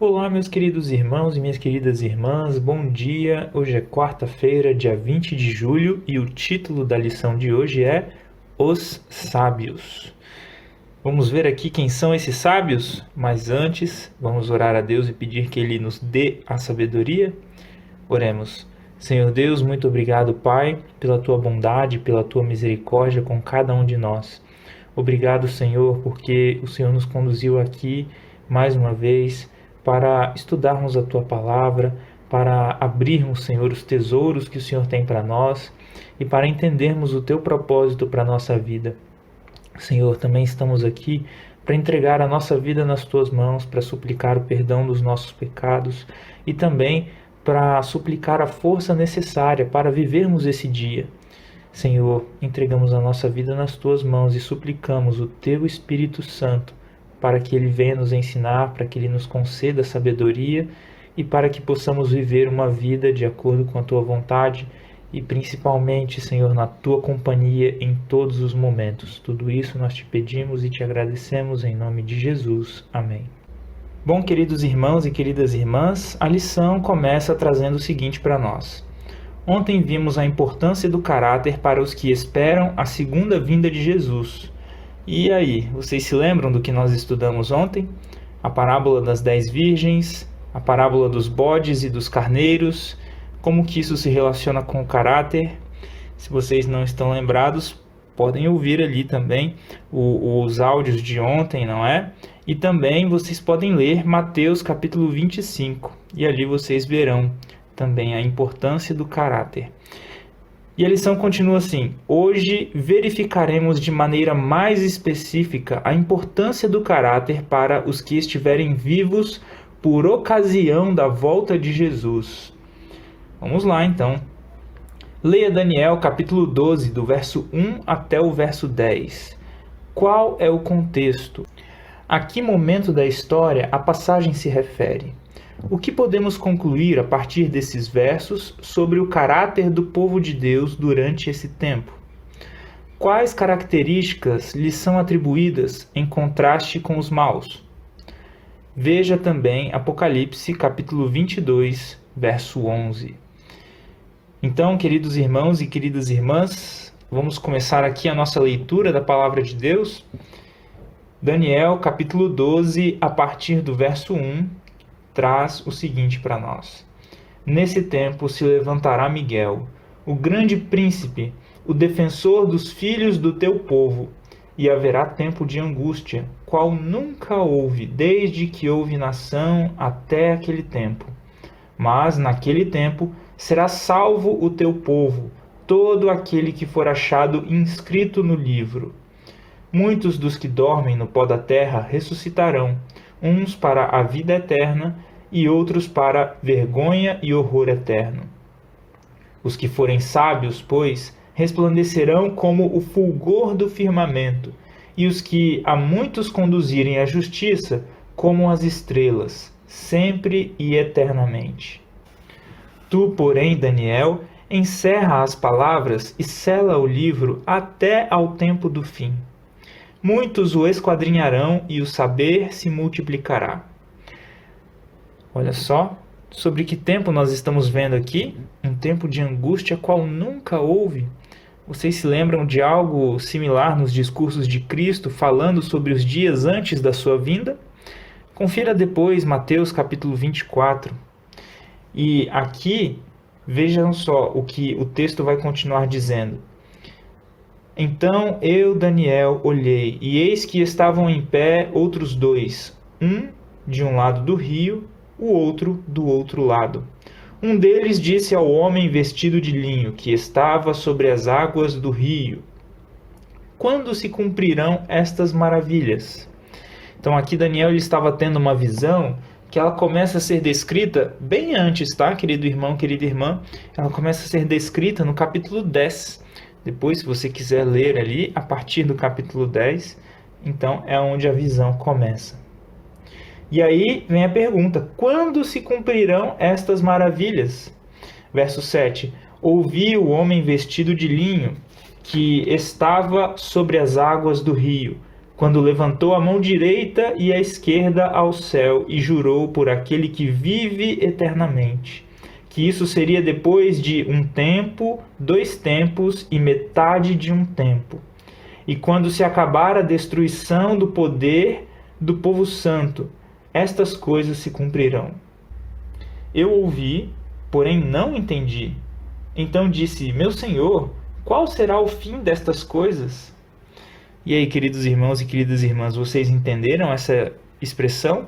Olá, meus queridos irmãos e minhas queridas irmãs, bom dia. Hoje é quarta-feira, dia 20 de julho, e o título da lição de hoje é Os Sábios. Vamos ver aqui quem são esses sábios, mas antes vamos orar a Deus e pedir que Ele nos dê a sabedoria. Oremos. Senhor Deus, muito obrigado, Pai, pela Tua bondade, pela Tua misericórdia com cada um de nós. Obrigado, Senhor, porque o Senhor nos conduziu aqui mais uma vez para estudarmos a Tua palavra, para abrirmos, Senhor, os tesouros que o Senhor tem para nós e para entendermos o Teu propósito para a nossa vida. Senhor, também estamos aqui para entregar a nossa vida nas Tuas mãos, para suplicar o perdão dos nossos pecados e também para suplicar a força necessária para vivermos esse dia. Senhor, entregamos a nossa vida nas Tuas mãos e suplicamos o Teu Espírito Santo para que Ele venha nos ensinar, para que Ele nos conceda sabedoria e para que possamos viver uma vida de acordo com a Tua vontade e principalmente, Senhor, na Tua companhia em todos os momentos. Tudo isso nós te pedimos e te agradecemos em nome de Jesus. Amém. Bom, queridos irmãos e queridas irmãs, a lição começa trazendo o seguinte para nós. Ontem vimos a importância do caráter para os que esperam a segunda vinda de Jesus. E aí, vocês se lembram do que nós estudamos ontem? A parábola das 10 virgens, a parábola dos bodes e dos carneiros, como que isso se relaciona com o caráter? Se vocês não estão lembrados, podem ouvir ali também os áudios de ontem, não é? E também vocês podem ler Mateus capítulo 25, e ali vocês verão também a importância do caráter. E a lição continua assim: hoje verificaremos de maneira mais específica a importância do caráter para os que estiverem vivos por ocasião da volta de Jesus. Vamos lá então. Leia Daniel capítulo 12, do verso 1 até o verso 10. Qual é o contexto? A que momento da história a passagem se refere? O que podemos concluir a partir desses versos sobre o caráter do povo de Deus durante esse tempo? Quais características lhes são atribuídas em contraste com os maus? Veja também Apocalipse capítulo 22, verso 11. Então, queridos irmãos e queridas irmãs, vamos começar aqui a nossa leitura da Palavra de Deus. Daniel capítulo 12, a partir do verso 1, traz o seguinte para nós. Nesse tempo se levantará Miguel, o grande príncipe, o defensor dos filhos do teu povo, e haverá tempo de angústia, qual nunca houve, desde que houve nação até aquele tempo. Mas naquele tempo será salvo o teu povo, todo aquele que for achado inscrito no livro. Muitos dos que dormem no pó da terra ressuscitarão, uns para a vida eterna e outros para vergonha e horror eterno. Os que forem sábios, pois, resplandecerão como o fulgor do firmamento, e os que a muitos conduzirem à justiça, como as estrelas, sempre e eternamente. Tu, porém, Daniel, encerra as palavras e sela o livro até ao tempo do fim. Muitos o esquadrinharão e o saber se multiplicará. Olha só, sobre que tempo nós estamos vendo aqui? Um tempo de angústia qual nunca houve. Vocês se lembram de algo similar nos discursos de Cristo falando sobre os dias antes da sua vinda? Confira depois Mateus capítulo 24. E aqui, vejam só o que o texto vai continuar dizendo. Então eu, Daniel, olhei, e eis que estavam em pé outros dois, um de um lado do rio, o outro do outro lado. Um deles disse ao homem vestido de linho, que estava sobre as águas do rio: quando se cumprirão estas maravilhas? Então aqui Daniel ele estava tendo uma visão que ela começa a ser descrita bem antes, tá, querido irmão, querida irmã? Ela começa a ser descrita no capítulo 10. Depois, se você quiser ler ali, a partir do capítulo 10, então é onde a visão começa. E aí vem a pergunta: quando se cumprirão estas maravilhas? Verso 7. Ouvi o homem vestido de linho, que estava sobre as águas do rio, quando levantou a mão direita e a esquerda ao céu e jurou por aquele que vive eternamente, que isso seria depois de um tempo, 2 tempos e metade de um tempo. E quando se acabar a destruição do poder do povo santo, estas coisas se cumprirão. Eu ouvi, porém não entendi. Então disse: Meu Senhor, qual será o fim destas coisas? E aí, queridos irmãos e queridas irmãs, vocês entenderam essa expressão?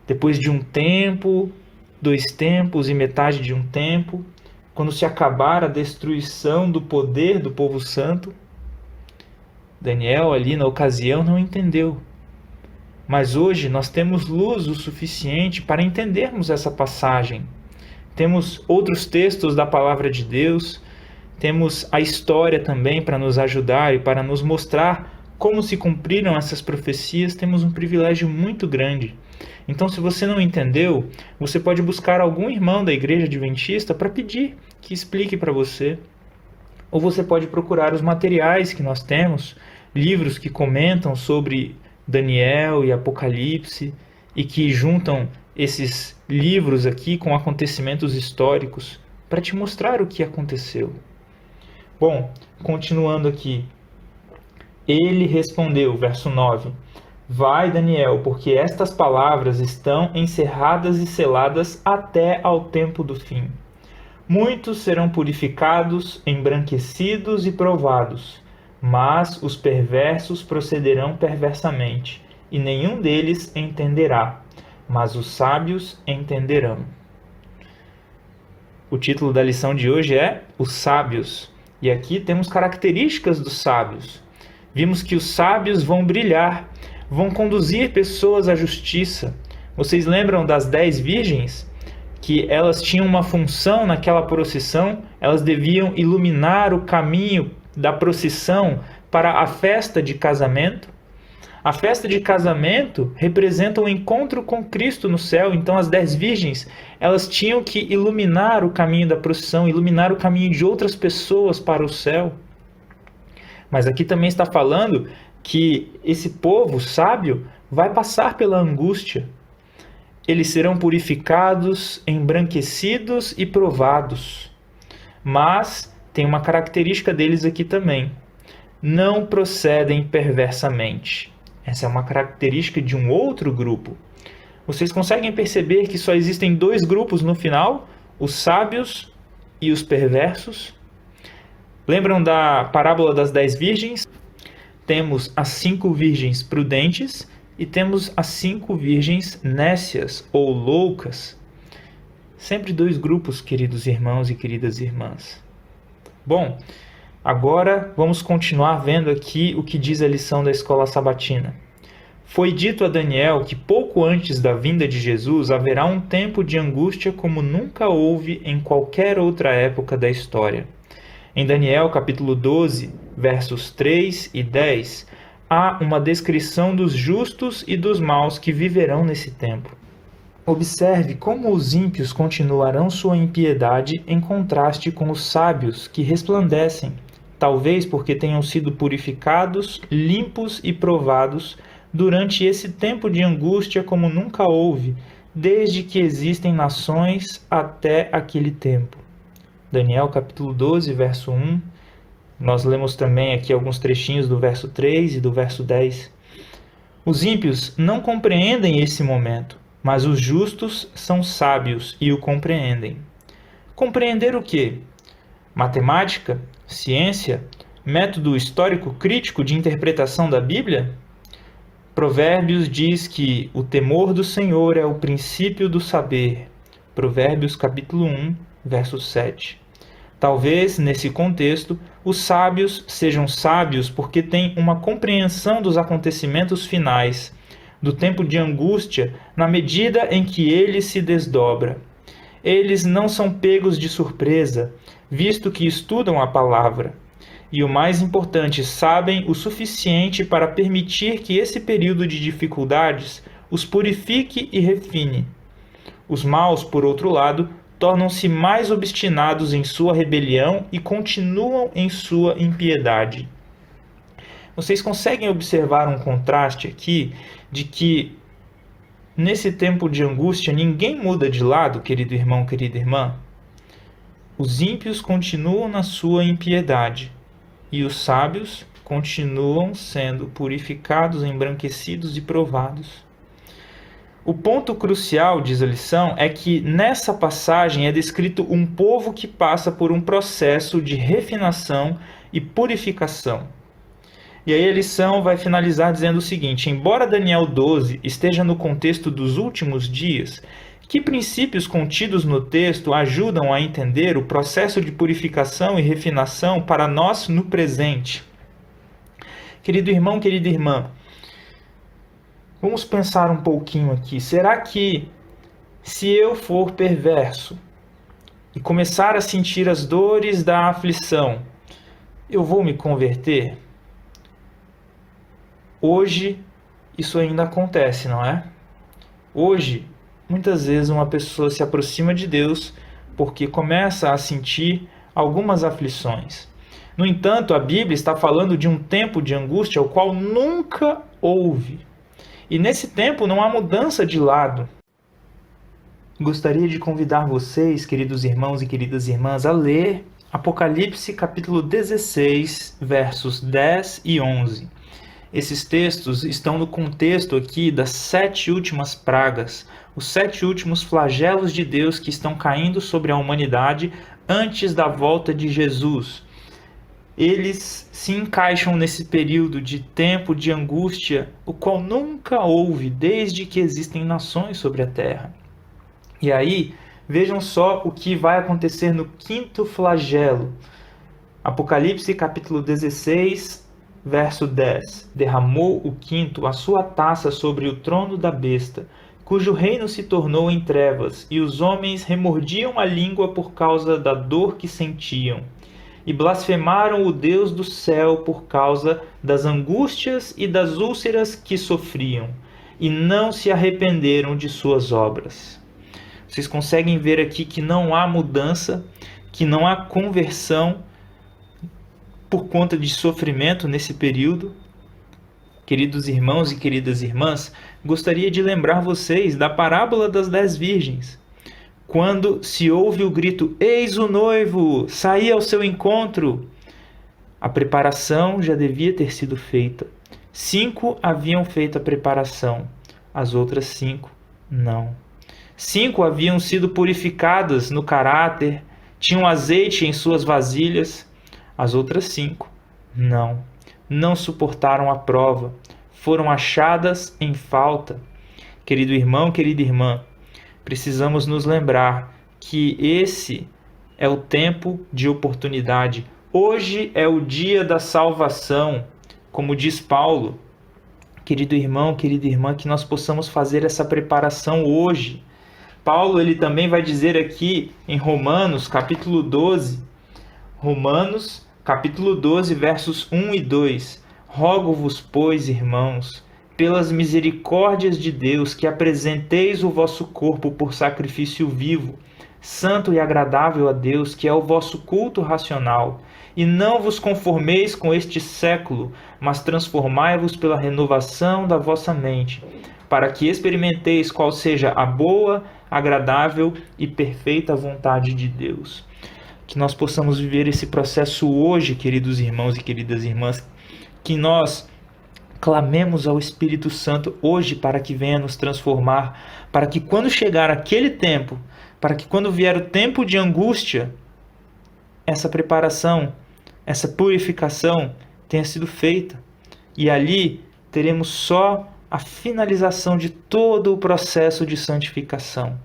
Depois de um tempo, 2 tempos e metade de um tempo, quando se acabar a destruição do poder do povo santo. Daniel, ali na ocasião, não entendeu. Mas hoje nós temos luz o suficiente para entendermos essa passagem. Temos outros textos da palavra de Deus, temos a história também para nos ajudar e para nos mostrar como se cumpriram essas profecias. Temos um privilégio muito grande. Então, se você não entendeu, você pode buscar algum irmão da Igreja Adventista para pedir que explique para você. Ou você pode procurar os materiais que nós temos, livros que comentam sobre Daniel e Apocalipse e que juntam esses livros aqui com acontecimentos históricos para te mostrar o que aconteceu. Bom, continuando aqui. Ele respondeu, verso 9: Vai, Daniel, porque estas palavras estão encerradas e seladas até ao tempo do fim. Muitos serão purificados, embranquecidos e provados, mas os perversos procederão perversamente, e nenhum deles entenderá, mas os sábios entenderão. O título da lição de hoje é Os Sábios, e aqui temos características dos sábios. Vimos que os sábios vão brilhar, vão conduzir pessoas à justiça. Vocês lembram das 10 virgens? Que elas tinham uma função naquela procissão, elas deviam iluminar o caminho da procissão para a festa de casamento. A festa de casamento representa o encontro com Cristo no céu. Então as 10 virgens, elas tinham que iluminar o caminho da procissão, iluminar o caminho de outras pessoas para o céu. Mas aqui também está falando que esse povo sábio vai passar pela angústia. Eles serão purificados, embranquecidos e provados. Mas tem uma característica deles aqui também. Não procedem perversamente. Essa é uma característica de um outro grupo. Vocês conseguem perceber que só existem 2 grupos no final? Os sábios e os perversos? Lembram da parábola das 10 virgens? Temos as 5 virgens prudentes e temos as 5 virgens nécias ou loucas. Sempre 2 grupos, queridos irmãos e queridas irmãs. Bom, agora vamos continuar vendo aqui o que diz a lição da escola sabatina. Foi dito a Daniel que pouco antes da vinda de Jesus haverá um tempo de angústia como nunca houve em qualquer outra época da história. Em Daniel capítulo 12, versos 3 e 10, há uma descrição dos justos e dos maus que viverão nesse tempo. Observe como os ímpios continuarão sua impiedade em contraste com os sábios que resplandecem, talvez porque tenham sido purificados, limpos e provados durante esse tempo de angústia como nunca houve, desde que existem nações até aquele tempo. Daniel capítulo 12, verso 1. Nós lemos também aqui alguns trechinhos do verso 3 e do verso 10. Os ímpios não compreendem esse momento, mas os justos são sábios e o compreendem. Compreender o quê? Matemática? Ciência? Método histórico crítico de interpretação da Bíblia? Provérbios diz que o temor do Senhor é o princípio do saber. Provérbios capítulo 1, verso 7. Talvez, nesse contexto, os sábios sejam sábios porque têm uma compreensão dos acontecimentos finais, do tempo de angústia, na medida em que ele se desdobra. Eles não são pegos de surpresa, visto que estudam a palavra. E o mais importante, sabem o suficiente para permitir que esse período de dificuldades os purifique e refine. Os maus, por outro lado, tornam-se mais obstinados em sua rebelião e continuam em sua impiedade. Vocês conseguem observar um contraste aqui de que nesse tempo de angústia ninguém muda de lado, querido irmão, querida irmã? Os ímpios continuam na sua impiedade e os sábios continuam sendo purificados, embranquecidos e provados. O ponto crucial, diz a lição, é que nessa passagem é descrito um povo que passa por um processo de refinação e purificação. E aí a lição vai finalizar dizendo o seguinte: embora Daniel 12 esteja no contexto dos últimos dias, que princípios contidos no texto ajudam a entender o processo de purificação e refinação para nós no presente? Querido irmão, querida irmã, vamos pensar um pouquinho aqui. Será que se eu for perverso e começar a sentir as dores da aflição, eu vou me converter? Hoje isso ainda acontece, não é? Hoje, muitas vezes uma pessoa se aproxima de Deus porque começa a sentir algumas aflições. No entanto, a Bíblia está falando de um tempo de angústia o qual nunca houve. E nesse tempo não há mudança de lado. Gostaria de convidar vocês, queridos irmãos e queridas irmãs, a ler Apocalipse capítulo 16, versos 10 e 11. Esses textos estão no contexto aqui das 7 últimas pragas, os 7 últimos flagelos de Deus que estão caindo sobre a humanidade antes da volta de Jesus. Eles se encaixam nesse período de tempo de angústia, o qual nunca houve desde que existem nações sobre a terra. E aí, vejam só o que vai acontecer no 5º flagelo. Apocalipse capítulo 16, verso 10. Derramou o 5º a sua taça sobre o trono da besta, cujo reino se tornou em trevas, e os homens remordiam a língua por causa da dor que sentiam. E blasfemaram o Deus do céu por causa das angústias e das úlceras que sofriam, e não se arrependeram de suas obras. Vocês conseguem ver aqui que não há mudança, que não há conversão por conta de sofrimento nesse período. Queridos irmãos e queridas irmãs, gostaria de lembrar vocês da parábola das 10 virgens. Quando se ouve o grito, eis o noivo, saí ao seu encontro, a preparação já devia ter sido feita. 5 haviam feito a preparação, as outras 5 não. 5 haviam sido purificadas no caráter, tinham azeite em suas vasilhas, as outras 5 não. Não suportaram a prova, foram achadas em falta. Querido irmão, querida irmã, precisamos nos lembrar que esse é o tempo de oportunidade. Hoje é o dia da salvação, como diz Paulo. Querido irmão, querida irmã, que nós possamos fazer essa preparação hoje. Paulo ele também vai dizer aqui em Romanos, capítulo 12, Romanos, capítulo 12, versos 1 e 2. Rogo-vos, pois, irmãos, pelas misericórdias de Deus, que apresenteis o vosso corpo por sacrifício vivo, santo e agradável a Deus, que é o vosso culto racional. E não vos conformeis com este século, mas transformai-vos pela renovação da vossa mente, para que experimenteis qual seja a boa, agradável e perfeita vontade de Deus. Que nós possamos viver esse processo hoje, queridos irmãos e queridas irmãs, que nós clamemos ao Espírito Santo hoje para que venha nos transformar, para que quando chegar aquele tempo, para que quando vier o tempo de angústia, essa preparação, essa purificação tenha sido feita. E ali teremos só a finalização de todo o processo de santificação.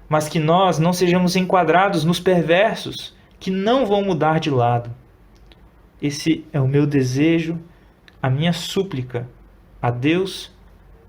Mas que nós não sejamos enquadrados nos perversos, que não vão mudar de lado. Esse é o meu desejo, a minha súplica a Deus,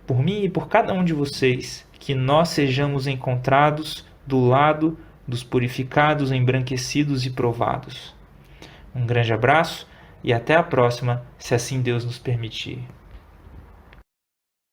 por mim e por cada um de vocês, que nós sejamos encontrados do lado dos purificados, embranquecidos e provados. Um grande abraço e até a próxima, se assim Deus nos permitir.